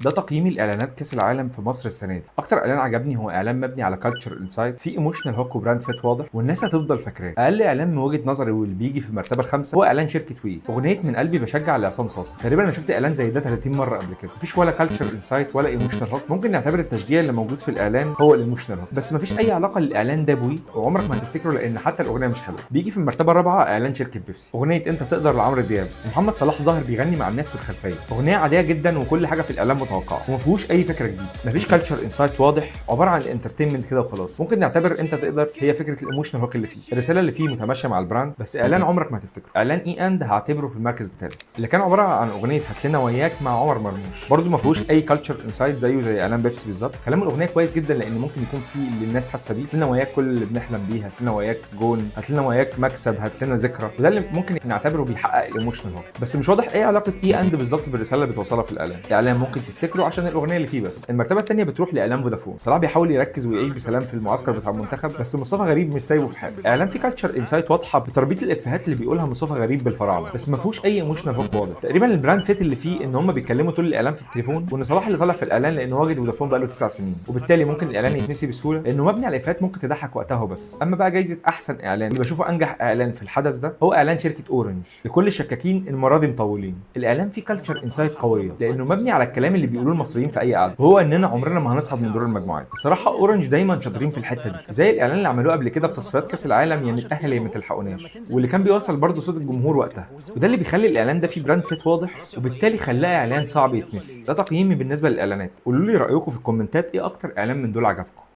ده تقييمي لاعلانات كاس العالم في مصر السنه دي. اكتر اعلان عجبني هو اعلان مبني على كالتشر انسايت، في ايموشنال هوك وبراند فيت واضح والناس هتفضل فاكراه. اقل اعلان من وجهه نظري واللي بيجي في المرتبه الخامسه هو اعلان شركه وي، اغنيه من قلبي بشجع لعصام صاصا. تقريبا انا شفت اعلان زي ده 30 مره قبل كده، مفيش ولا كالتشر انسايت ولا ايموشنال هوك. ممكن نعتبر التشجيع اللي موجود في الاعلان هو الايموشنال هوك، بس مفيش اي علاقه للاعلان ده بوي، وعمرك ما هتفتكره لان حتى الاغنيه مش حلوه. بيجي في المرتبه الرابعه اعلان شركه بيبسي، اغنيه انت تقدر لعمرو دياب، محمد صلاح ظاهر بيغني مع الناس في الخلفيه. اغنيه عاديه جدا وكل حاجه في الاعلان متوقعه وما فيهوش اي فكره جديده، مفيش كالتشر انسايت واضح، عباره عن انترتينمنت كده وخلاص. ممكن نعتبر انت تقدر هي فكره الايموشنال هوك اللي فيه، الرساله اللي فيه متماشيه مع البراند، بس اعلان عمرك ما هتفتكره. اعلان اي اند هعتبره في المركز الثالث، اللي كان عباره عن اغنيه هات لنا وياك مع عمر مرموش، برده ما فيهوش اي كالتشر انسايت زيه زي اعلان بيبسي بالظبط. كلام الاغنيه كويس جدا لان ممكن يكون فيه اللي الناس حاسه بيه، هات لنا وياك كل اللي بنحلم بيه، هات لنا وياك جون، هات لنا وياك مكسب، هات لنا ذكرى، وده اللي ممكن نعتبره بيحقق الايموشنال هوك. بس مش واضح ايه علاقه اي اند بالظبط بالرساله اللي بتوصلها في الاعلان. اعلان ممكن تفتكره عشان الاغنيه اللي فيه بس. المرتبه الثانيه بتروح لاعلان فودافون، صلاح بيحاول يركز ويعيش بسلام في المعسكر بتاع المنتخب، بس مصطفى غريب مش سايبه في حاله. اعلان فيه كالتشر انسايت واضحه بتربيط الافيهات اللي بيقولها مصطفى غريب بالفراعنه، بس ما فيهوش اي ايموشنال هوك واضح. تقريبا البراند فيت اللي فيه ان هم بيتكلموا طول الاعلان في التليفون، وان صلاح اللي طالع في الاعلان لانه واجد فودافون بقاله 9 سنين، وبالتالي ممكن الاعلان يتنسي بسهوله لانه مبني على افيهات ممكن تضحك وقتها وبس. اما بقى جايزه احسن اعلان اللي بشوفه انجح اعلان في الحدث ده هو اعلان شركه اورنج لكل الشكاكين المره دي مطولين. الاعلان فيه كالتشر انسايت قويه لانه مبني على الكلام اللي بيقولوه المصريين في اي قعده، وهو اننا عمرنا ما هنصعد من دور المجموعات. الصراحه اورنج دايما شاطرين في الحته دي، زي الاعلان اللي عملوه قبل كده في تصفيات كاس العالم يا نتاهل يا ما تلحقوناش، واللي كان بيوصل برضه صوت الجمهور وقتها، وده اللي بيخلي الاعلان ده فيه براند فيت واضح وبالتالي خلاه اعلان صعب يتنسي. ده تقييمي بالنسبه للاعلانات. قولوا لي رايكم في الكومنتات، ايه اكتر اعلان من دول عجبكم؟